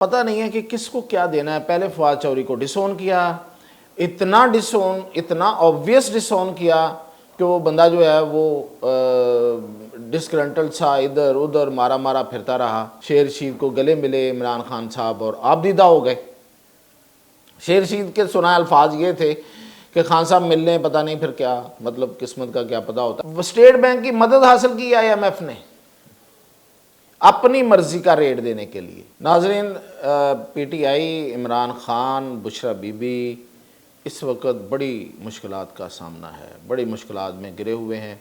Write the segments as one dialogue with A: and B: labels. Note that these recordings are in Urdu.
A: پتہ نہیں ہے کہ کس کو کیا دینا ہے۔ پہلے فواد چودھری کو ڈسون کیا، اتنا ڈسون، اتنا آبویس ڈسون کیا کہ وہ بندہ جو ہے وہ ڈسگرنٹل سا ادھر ادھر مارا مارا پھرتا رہا۔ شیر رشید کو گلے ملے عمران خان صاحب اور آپ دیدہ ہو گئے۔ شیر رشید کے سنا الفاظ یہ تھے کہ خان صاحب ملنے پتہ نہیں پھر کیا، مطلب قسمت کا کیا پتہ ہوتا۔ اسٹیٹ بینک کی مدد حاصل کی IMF نے اپنی مرضی کا ریٹ دینے کے لیے۔ ناظرین، PTI، Imran Khan, Bushra be be اس وقت بڑی مشکلات کا سامنا ہے، بڑی مشکلات میں گرے ہوئے ہیں،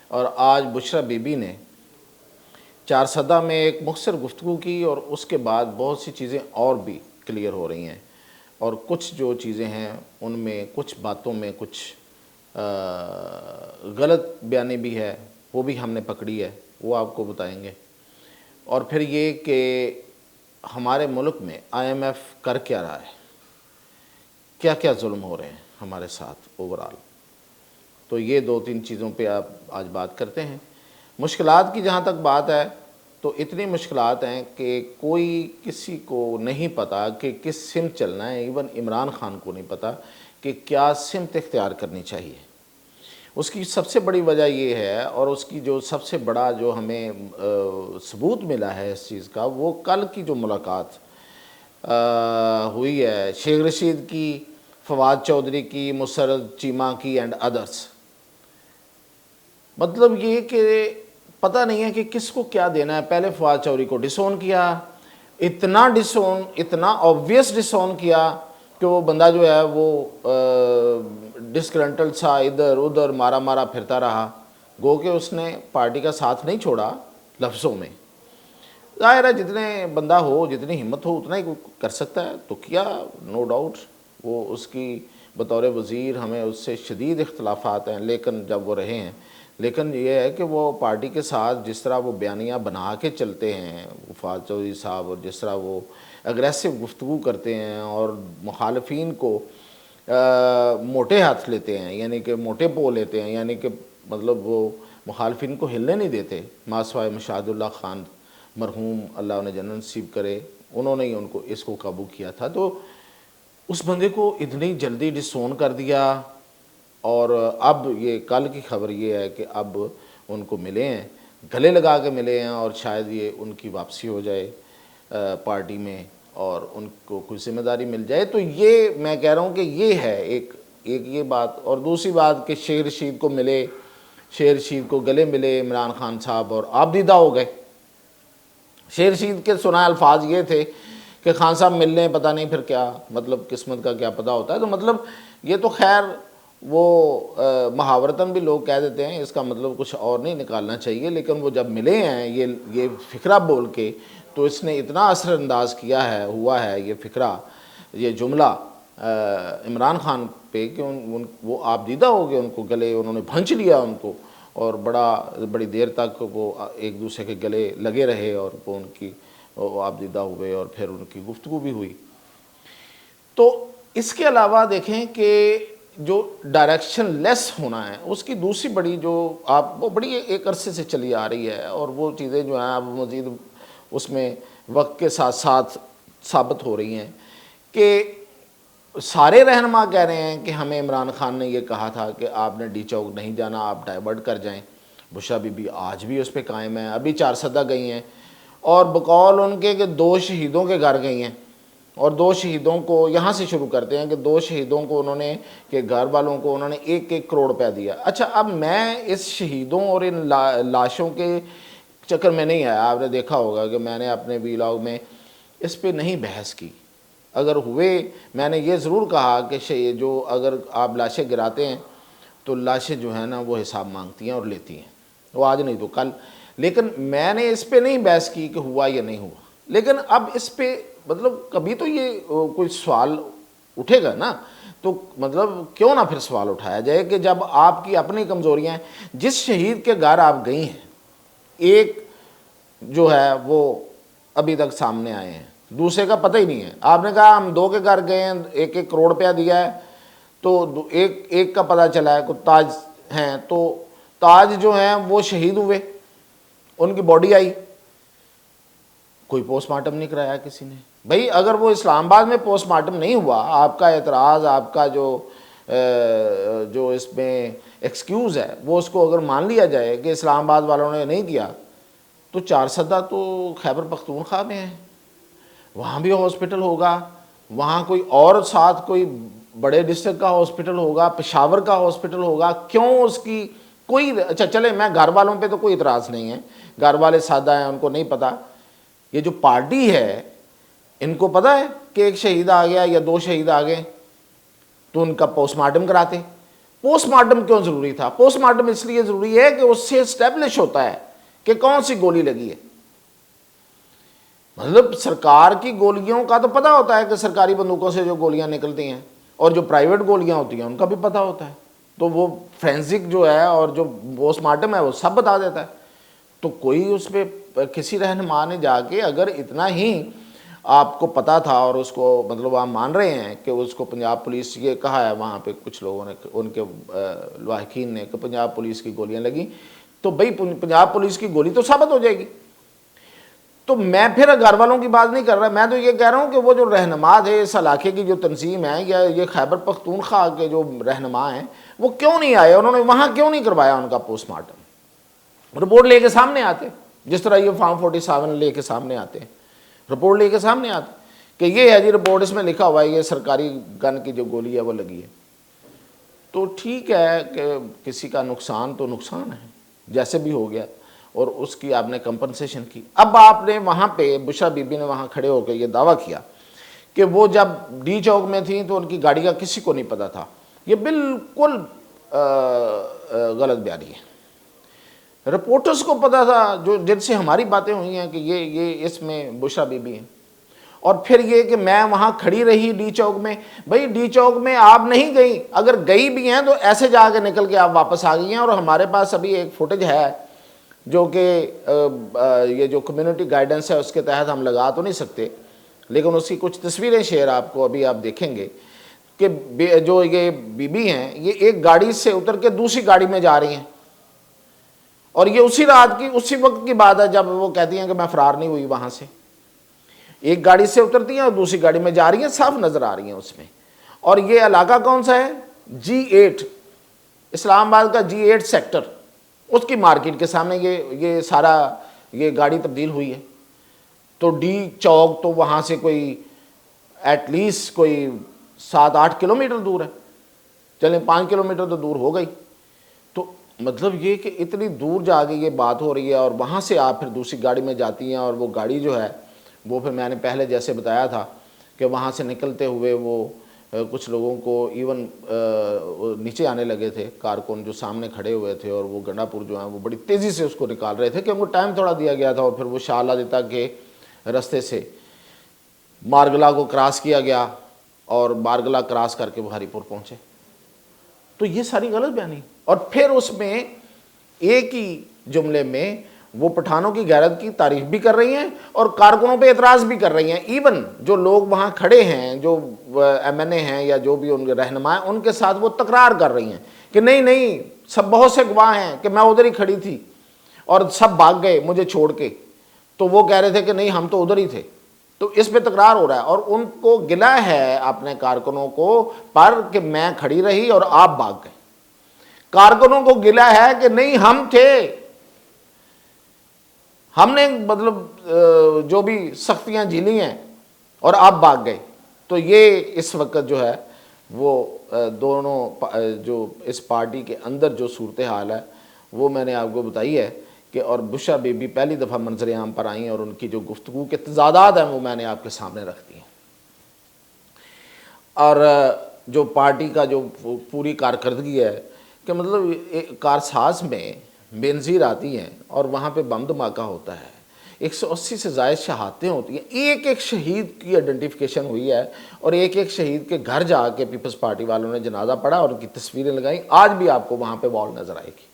A: اور آج بشرا بی بی نے چارسدہ میں ایک مختصر گفتگو کی اور اس کے بعد بہت سی چیزیں اور بھی کلیئر ہو رہی ہیں، اور کچھ جو چیزیں ہیں ان میں کچھ باتوں میں کچھ غلط بیانی بھی ہے، وہ بھی ہم نے پکڑی ہے، وہ آپ کو بتائیں گے۔ اور پھر یہ کہ ہمارے ملک میں IMF کر کیا رہا ہے، کیا کیا ظلم ہو رہے ہیں ہمارے ساتھ اوورآل۔ تو یہ دو تین چیزوں پہ آپ آج بات کرتے ہیں۔ مشکلات کی جہاں تک بات ہے تو اتنی مشکلات ہیں کہ کوئی کسی کو نہیں پتا کہ کس سمت چلنا ہے، ایون عمران خان کو نہیں پتا کہ کیا سمت اختیار کرنی چاہیے۔ اس کی سب سے بڑی وجہ یہ ہے، اور اس کی جو سب سے بڑا جو ہمیں ثبوت ملا ہے اس چیز کا، وہ کل کی جو ملاقات ہوئی ہے شیخ رشید کی، فواد چودھری کی، مسرت چیمہ کی اینڈ ادرس۔ مطلب یہ کہ پتہ نہیں ہے کہ کس کو کیا دینا ہے۔ پہلے فواد چودھری کو ڈسون کیا، اتنا ڈسون، اتنا آبویس ڈسون کیا کہ وہ بندہ جو ہے وہ ڈسگرنٹل سا ادھر ادھر مارا مارا پھرتا رہا، گو کہ اس نے پارٹی کا ساتھ نہیں چھوڑا لفظوں میں۔ ظاہر ہے جتنے بندہ ہو، جتنی ہمت ہو اتنا ہی کر سکتا ہے، تو کیا، نو ڈاؤٹ۔ وہ اس کی بطور وزیر ہمیں اس سے شدید اختلافات ہیں، لیکن جب وہ رہے ہیں، لیکن یہ ہے کہ وہ پارٹی کے ساتھ جس طرح وہ بیانیہ بنا کے چلتے ہیں فواد چودھری صاحب، اور جس طرح وہ اگریسو گفتگو کرتے ہیں اور مخالفین کو موٹے ہاتھ لیتے ہیں، یعنی کہ موٹے پو لیتے ہیں، یعنی کہ مطلب وہ مخالفین کو ہلنے نہیں دیتے، ماسوائے مشاہد اللہ خان مرحوم، اللہ انہیں جنت نصیب کرے، انہوں نے ہی ان کو اس کو قابو کیا تھا۔ تو اس بندے کو اتنی جلدی ڈسون کر دیا، اور اب یہ کل کی خبر یہ ہے کہ اب ان کو ملے ہیں، گلے لگا کے ملے ہیں، اور شاید یہ ان کی واپسی ہو جائے پارٹی میں اور ان کو کوئی ذمہ داری مل جائے۔ تو یہ میں کہہ رہا ہوں کہ یہ ہے ایک یہ بات۔ اور دوسری بات کہ شیر رشید کو ملے، شیر رشید کو گلے ملے عمران خان صاحب اور آپ دیدہ ہو گئے۔ شیر رشید کے سنا الفاظ یہ تھے کہ خان صاحب ملنے پتہ نہیں پھر کیا، مطلب قسمت کا کیا پتہ ہوتا ہے۔ تو مطلب یہ تو خیر وہ محاورتاً بھی لوگ کہہ دیتے ہیں، اس کا مطلب کچھ اور نہیں نکالنا چاہیے، لیکن وہ جب ملے ہیں یہ فقرہ بول کے، تو اس نے اتنا اثر انداز ہوا ہے یہ فقرہ، یہ جملہ عمران خان پہ کہ وہ آپ دیدہ ہو گئے، ان کو گلے انہوں نے بھنچ لیا ان کو، اور بڑی دیر تک وہ ایک دوسرے کے گلے لگے رہے، اور وہ ان کی آپ دیدہ ہوئے، اور پھر ان کی گفتگو بھی ہوئی۔ تو اس کے علاوہ دیکھیں کہ جو ڈائریکشن لیس ہونا ہے، اس کی دوسری بڑی جو وہ بڑی ایک عرصے سے چلی آ رہی ہے، اور وہ چیزیں جو ہیں اب مزید اس میں وقت کے ساتھ ساتھ ثابت ہو رہی ہیں کہ سارے رہنما کہہ رہے ہیں کہ ہمیں عمران خان نے یہ کہا تھا کہ آپ نے ڈی چوک نہیں جانا، آپ ڈائیورٹ کر جائیں۔ بشرا بی بی آج بھی اس پہ قائم ہیں، ابھی چارسدہ گئی ہیں، اور بقول ان کے کہ 2 شہیدوں کے گھر گئی ہیں، اور 2 شہیدوں کو یہاں سے شروع کرتے ہیں کہ 2 شہیدوں کو انہوں نے کہ گھر والوں کو انہوں نے 1-1 کروڑ روپیہ دیا۔ اچھا، اب میں اس شہیدوں اور ان لاشوں کے چکر میں نہیں آیا، آپ نے دیکھا ہوگا کہ میں نے اپنے ویلاگ میں اس پہ نہیں بحث کی۔ اگر ہوئے، میں نے یہ ضرور کہا کہ جو اگر آپ لاشیں گراتے ہیں تو لاشیں جو ہیں نا وہ حساب مانگتی ہیں اور لیتی ہیں، وہ آج نہیں تو کل۔ لیکن میں نے اس پہ نہیں بحث کی کہ ہوا یا نہیں ہوا، لیکن اب اس پہ مطلب کبھی تو یہ کوئی سوال اٹھے گا نا، تو مطلب کیوں نہ پھر سوال اٹھایا جائے کہ جب آپ کی اپنی کمزوریاں ہیں، جس شہید کے گھر آپ گئی ہیں، ایک جو ہے وہ ابھی تک سامنے آئے ہیں، دوسرے کا پتہ ہی نہیں ہے۔ آپ نے کہا ہم 2 کے گھر گئے ہیں، 1-1 کروڑ روپیہ دیا ہے، تو ایک کا پتہ چلا ہے، کچھ تاج ہیں، تو تاج جو ہیں وہ شہید ہوئے، ان کی باڈی آئی، کوئی پوسٹ مارٹم نہیں کرایا کسی نے. بھائی اگر وہ اسلام آباد میں پوسٹ مارٹم نہیں ہوا, آپ کا اعتراض, آپ کا جو اس میں ایکسکیوز ہے وہ اس کو اگر مان لیا جائے کہ اسلام آباد والوں نے نہیں کیا, تو 4 سدہ تو خیبر پختونخوا میں ہے, وہاں بھی ہاسپٹل ہوگا, وہاں کوئی اور ساتھ کوئی بڑے ڈسٹرکٹ کا ہاسپٹل ہوگا, پشاور کا ہاسپٹل ہوگا. کیوں اس کی کوئی, اچھا چلے میں گھر والوں پہ تو کوئی اعتراض نہیں ہے, گھر والے سادہ ہیں, ان کو نہیں پتا. یہ جو پارٹی ہے ان کو پتا ہے کہ ایک شہید آ گیا یا 2 شہید آ گئے تو ان کا پوسٹ مارٹم کراتے. پوسٹ مارٹم کیوں ضروری تھا؟ پوسٹ مارٹم اس لیے ضروری ہے کہ اس سے اسٹیبلش ہوتا ہے کہ کون سی گولی لگی ہے. مطلب سرکار کی گولیوں کا تو پتا ہوتا ہے کہ سرکاری بندوقوں سے جو گولیاں نکلتی ہیں, اور جو پرائیویٹ گولیاں ہوتی ہیں ان کا بھی پتا ہوتا ہے. تو وہ فورینسک جو ہے اور جو پوسٹ مارٹم ہے وہ سب بتا دیتا ہے. تو کوئی اس پہ کسی رہنما نے جا کے اگر اتنا ہی آپ کو پتا تھا اور اس کو مطلب آپ مان رہے ہیں کہ اس کو پنجاب پولیس, یہ کہا ہے وہاں پہ کچھ لوگوں نے, ان کے لاحقین نے, کہ پنجاب پولیس کی گولیاں لگیں, تو بھئی پنجاب پولیس کی گولی تو ثابت ہو جائے گی. تو میں پھر گھر والوں کی بات نہیں کر رہا, میں تو یہ کہہ رہا ہوں کہ وہ جو رہنما تھے اس علاقے کی جو تنظیم ہے یا یہ خیبر پختونخوا کے جو رہنما ہیں وہ کیوں نہیں آئے, انہوں نے وہاں کیوں نہیں کروایا ان کا پوسٹ مارٹم. رپورٹ لے کے سامنے آتے, جس طرح یہ فارم 47 لے کے سامنے آتے ہیں, رپورٹ لے کے سامنے آتے کہ یہ ہے جی رپورٹ, اس میں لکھا ہوا ہے یہ سرکاری گن کی جو گولی ہے وہ لگی ہے. تو ٹھیک ہے کہ کسی کا نقصان تو نقصان ہے, جیسے بھی ہو گیا, اور اس کی آپ نے کمپنسیشن کی. اب آپ نے وہاں پہ بشرا بی بی نے وہاں کھڑے ہو کے یہ دعویٰ کیا کہ وہ جب ڈی چوک میں تھیں تو ان کی گاڑی کا کسی کو نہیں پتا تھا. یہ بالکل غلط بیانی ہے. رپورٹرز کو پتا تھا, جو جن سے ہماری باتیں ہوئی ہیں, کہ یہ اس میں بشرا بی بی ہیں. اور پھر یہ کہ میں وہاں کھڑی رہی ڈی چوک میں. بھئی ڈی چوک میں آپ نہیں گئی, اگر گئی بھی ہیں تو ایسے جا کے نکل کے آپ واپس آ گئی ہیں. اور ہمارے پاس ابھی ایک فوٹیج ہے جو کہ یہ جو کمیونٹی گائیڈنس ہے اس کے تحت ہم لگا تو نہیں سکتے, لیکن اس کی کچھ تصویریں شیئر آپ کو ابھی آپ دیکھیں گے کہ جو یہ بی بی ہیں یہ ایک گاڑی سے اتر کے دوسری گاڑی میں جا رہی ہیں. اور یہ اسی رات کی, اسی وقت کی بات ہے جب وہ کہتی ہیں کہ میں فرار نہیں ہوئی وہاں سے. ایک گاڑی سے اترتی ہیں اور دوسری گاڑی میں جا رہی ہیں, صاف نظر آ رہی ہیں اس میں. اور یہ علاقہ کون سا ہے؟ G8, اسلام آباد کا G8 سیکٹر, اس کی مارکیٹ کے سامنے یہ سارا یہ گاڑی تبدیل ہوئی ہے. تو ڈی چوک تو وہاں سے کوئی ایٹ لیسٹ کوئی 7-8 کلومیٹر دور ہے, چلیں 5 کلومیٹر تو دور ہو گئی. تو مطلب یہ کہ اتنی دور جا کے یہ بات ہو رہی ہے, اور وہاں سے آپ پھر دوسری گاڑی میں جاتی ہیں, اور وہ گاڑی جو ہے وہ پھر میں نے پہلے جیسے بتایا تھا کہ وہاں سے نکلتے ہوئے وہ کچھ لوگوں کو ایون نیچے آنے لگے تھے, کارکن جو سامنے کھڑے ہوئے تھے, اور وہ گنڈا پور جو ہیں وہ بڑی تیزی سے اس کو نکال رہے تھے کہ ان کو ٹائم تھوڑا دیا گیا تھا. اور پھر وہ شاہ اللہ دیتا کے رستے سے مارگلا کو کراس کیا گیا, اور مارگلا کراس کر کے بہاری پور پہنچے. تو یہ ساری غلط بیانی. اور پھر اس میں ایک ہی جملے میں وہ پٹھانوں کی غیرت کی تعریف بھی کر رہی ہیں اور کارکنوں پہ اعتراض بھی کر رہی ہیں. ایون جو لوگ وہاں کھڑے ہیں, جو MNA ہیں یا جو بھی ان کے رہنما ہیں, ان کے ساتھ وہ تکرار کر رہی ہیں کہ نہیں سب, بہت سے گواہ ہیں کہ میں ادھر ہی کھڑی تھی اور سب بھاگ گئے مجھے چھوڑ کے. تو وہ کہہ رہے تھے کہ نہیں ہم تو ادھر ہی تھے. تو اس پہ تکرار ہو رہا ہے, اور ان کو گلہ ہے اپنے کارکنوں کو پر کہ میں کھڑی رہی اور آپ بھاگ گئے. کارکنوں کو گلہ ہے کہ نہیں ہم تھے, ہم نے مطلب جو بھی سختیاں جھیلی ہیں اور آپ بھاگ گئے. تو یہ اس وقت جو ہے وہ دونوں جو اس پارٹی کے اندر جو صورتحال ہے وہ میں نے آپ کو بتائی ہے کہ, اور بشرا بی بی پہلی دفعہ منظر عام پر آئیں, اور ان کی جو گفتگو کے تضادات ہیں وہ میں نے آپ کے سامنے رکھ دی ہیں. اور جو پارٹی کا جو پوری کارکردگی ہے کہ مطلب کارساز میں بینزیر آتی ہیں اور وہاں پہ بم دھماکہ ہوتا ہے, 180 سے زائد شہادتیں ہوتی ہیں, ایک ایک شہید کی آئیڈینٹیفیکیشن ہوئی ہے, اور ایک ایک شہید کے گھر جا کے پیپلز پارٹی والوں نے جنازہ پڑھا اور ان کی تصویریں لگائیں. آج بھی آپ کو وہاں پہ وال نظر آئے گی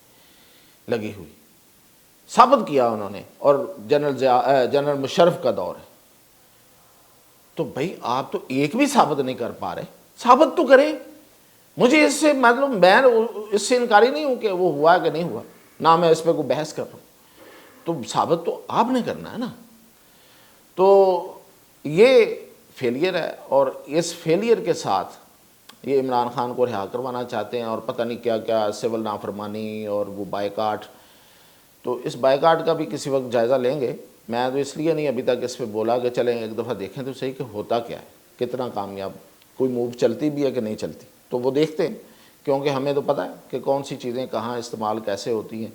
A: لگی ہوئی, ثابت کیا انہوں نے. اور جنرل مشرف کا دور ہے. تو بھائی آپ تو ایک بھی ثابت نہیں کر پا رہے, ثابت تو کریں. مجھے اس سے مطلب میں اس سے انکاری نہیں ہوں کہ وہ ہوا کہ نہیں ہوا, نہ میں اس پہ کوئی بحث کر رہا ہوں. تو ثابت تو آپ نے کرنا ہے نا. تو یہ فیلئر ہے، اور اس فیلئر کے ساتھ یہ عمران خان کو رہا کروانا چاہتے ہیں، اور پتہ نہیں کیا کیا سول نافرمانی اور وہ بائیکاٹ. تو اس بائیکاٹ کا بھی کسی وقت جائزہ لیں گے. میں تو اس لیے نہیں ابھی تک اس پہ بولا کہ چلیں ایک دفعہ دیکھیں تو صحیح کہ ہوتا کیا ہے، کتنا کامیاب، کوئی موو چلتی بھی ہے کہ نہیں چلتی. تو وہ دیکھتے ہیں، کیونکہ ہمیں تو پتہ ہے کہ کون سی چیزیں کہاں استعمال کیسے ہوتی ہیں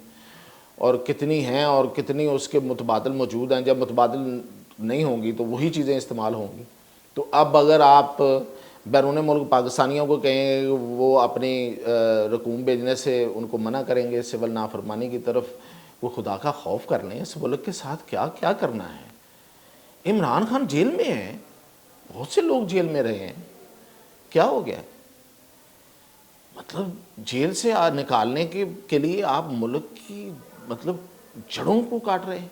A: اور کتنی ہیں اور کتنی اس کے متبادل موجود ہیں. جب متبادل نہیں ہوں گی تو وہی چیزیں استعمال ہوں گی. تو اب اگر آپ بیرون ملک پاکستانیوں کو کہیں وہ اپنی رقوم بھیجنے سے ان کو منع کریں گے سول نافرمانی کی طرف، وہ خدا کا خوف کر لیں. اس ملک کے ساتھ کیا کیا کرنا ہے. عمران خان جیل میں ہیں، بہت سے لوگ جیل میں رہے ہیں، کیا ہو گیا؟ مطلب جیل سے نکالنے کے لیے آپ ملک کی مطلب جڑوں کو کاٹ رہے ہیں.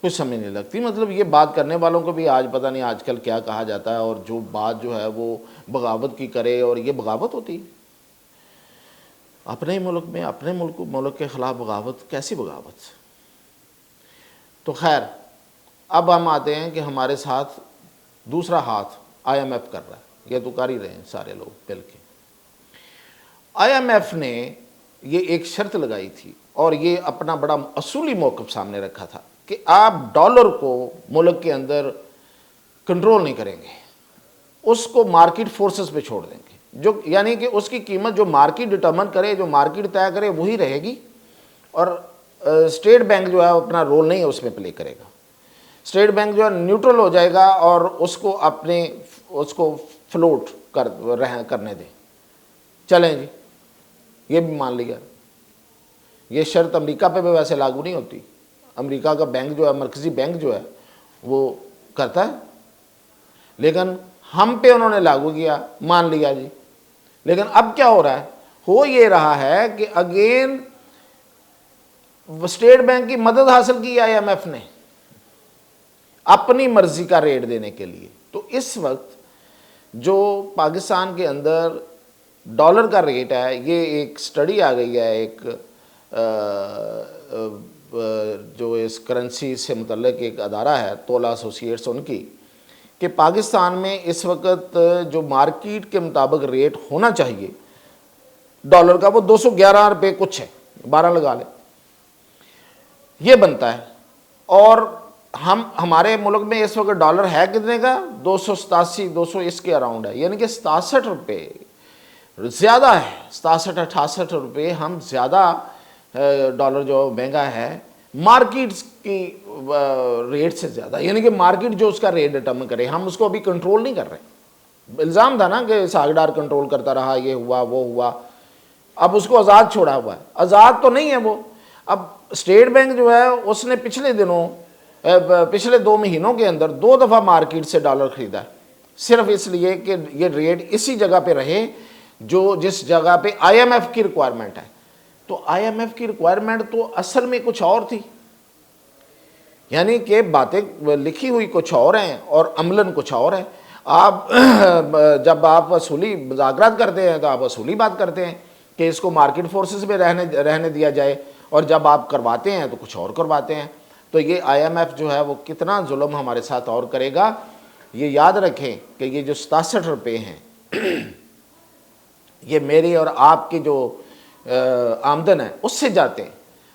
A: کچھ سمجھ نہیں لگتی. مطلب یہ بات کرنے والوں کو بھی آج پتہ نہیں آج کل کیا کہا جاتا ہے، اور جو بات جو ہے وہ بغاوت کی کرے، اور یہ بغاوت ہوتی ہے اپنے ہی ملک میں، اپنے ملک کے خلاف بغاوت، کیسی بغاوت؟ تو خیر، اب ہم آتے ہیں کہ ہمارے ساتھ دوسرا ہاتھ آئی ایم ایف کر رہا ہے. یہ تو کر ہی رہے ہیں سارے لوگ مل کے. آئی ایم ایف نے یہ ایک شرط لگائی تھی اور یہ اپنا بڑا اصولی موقف سامنے رکھا تھا کہ آپ ڈالر کو ملک کے اندر کنٹرول نہیں کریں گے، اس کو مارکیٹ فورسز پہ چھوڑ دیں گے. جو یعنی کہ اس کی قیمت جو مارکیٹ ڈٹرمن کرے، جو مارکیٹ طے کرے وہی رہے گی، اور اسٹیٹ بینک جو ہے اپنا رول نہیں اس میں پلے کرے گا. اسٹیٹ بینک جو ہے نیوٹرل ہو جائے گا اور اس کو فلوٹ کرنے دیں. چلیں جی، یہ بھی مان لیا. یہ شرط امریکہ پہ بھی ویسے لاگو نہیں ہوتی. امریکہ کا بینک جو ہے، مرکزی بینک جو ہے وہ کرتا ہے، لیکن ہم پہ انہوں نے لاگو کیا، مان لیا جی. لیکن اب کیا ہو رہا ہے؟ ہو یہ رہا ہے کہ اگین اسٹیٹ بینک کی مدد حاصل کی آئی ایم ایف نے اپنی مرضی کا ریٹ دینے کے لیے. تو اس وقت جو پاکستان کے اندر ڈالر کا ریٹ ہے، یہ ایک سٹڈی آ گئی ہے، ایک جو اس کرنسی سے متعلق ایک ادارہ ہے تولا ایسوسیٹس ان کی، کہ پاکستان میں اس وقت جو مارکیٹ کے مطابق ریٹ ہونا چاہیے ڈالر کا، وہ 211 روپے کچھ ہے، 12 لگا لیں، یہ بنتا ہے. اور ہمارے ملک میں اس وقت ڈالر ہے کتنے کا؟ 287 200 اس کے اراؤنڈ ہے. یعنی کہ 67 روپے زیادہ ہے، 67 68 روپے ہم زیادہ ڈالر جو مہنگا ہے مارکیٹ کی ریٹ سے زیادہ. یعنی کہ مارکیٹ جو اس کا ریٹ ڈٹرمن کرے، ہم اس کو ابھی کنٹرول نہیں کر رہے. الزام تھا نا کہ ساگڈار کنٹرول کرتا رہا، یہ ہوا وہ ہوا. اب اس کو آزاد چھوڑا ہوا ہے. آزاد تو نہیں ہے وہ. اب اسٹیٹ بینک جو ہے اس نے پچھلے 2 مہینوں کے اندر 2 دفعہ مارکیٹ سے ڈالر خریدا ہے، صرف اس لیے کہ یہ ریٹ اسی جگہ پہ رہے جس جگہ پہ آئی ایم ایف کی ریکوائرمنٹ ہے. تو آئی ایم ایف کی ریکوائرمنٹ تو اصل میں کچھ اور تھی، یعنی کہ باتیں لکھی ہوئی کچھ اور ہیں اور عملاً کچھ اور ہے. آپ جب آپ اصولی مذاکرات کرتے ہیں تو آپ اصولی بات کرتے ہیں کہ اس کو مارکیٹ فورسز میں رہنے دیا جائے، اور جب آپ کرواتے ہیں تو کچھ اور کرواتے ہیں. تو یہ آئی ایم ایف جو ہے وہ کتنا ظلم ہمارے ساتھ اور کرے گا. یہ یاد رکھیں کہ یہ جو 67 روپے ہیں یہ میری اور آپ کی جو آمدن ہے اس سے جاتے ہیں.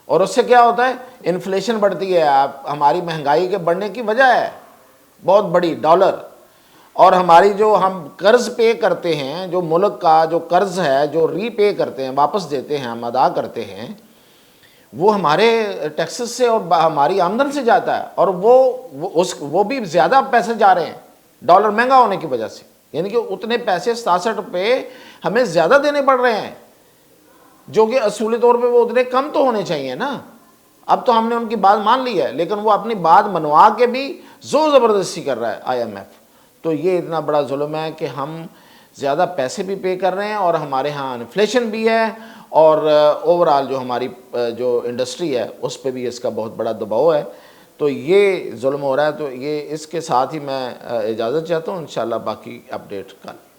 A: اور اس سے کیا ہوتا ہے؟ انفلیشن بڑھتی ہے. ہماری مہنگائی کے بڑھنے کی وجہ ہے بہت بڑی ڈالر. اور ہماری جو ہم قرض پے کرتے ہیں، جو ملک کا جو قرض ہے جو ری پے کرتے ہیں، واپس دیتے ہیں، ہم ادا کرتے ہیں، وہ ہمارے ٹیکسز سے اور ہماری آمدن سے جاتا ہے. اور وہ بھی زیادہ پیسے جا رہے ہیں ڈالر مہنگا ہونے کی وجہ سے. یعنی کہ اتنے پیسے 67 روپے ہمیں زیادہ دینے پڑ رہے ہیں، جو کہ اصولی طور پہ وہ اتنے کم تو ہونے چاہیے نا. اب تو ہم نے ان کی بات مان لی ہے، لیکن وہ اپنی بات منوا کے بھی زور زبردستی کر رہا ہے آئی ایم ایف. تو یہ اتنا بڑا ظلم ہے کہ ہم زیادہ پیسے بھی پے کر رہے ہیں اور ہمارے ہاں انفلیشن بھی ہے، اور اوورآل جو ہماری جو انڈسٹری ہے اس پہ بھی اس کا بہت بڑا دباؤ ہے. تو یہ ظلم ہو رہا ہے. تو یہ اس کے ساتھ ہی میں اجازت چاہتا ہوں، انشاءاللہ باقی اپڈیٹ کل.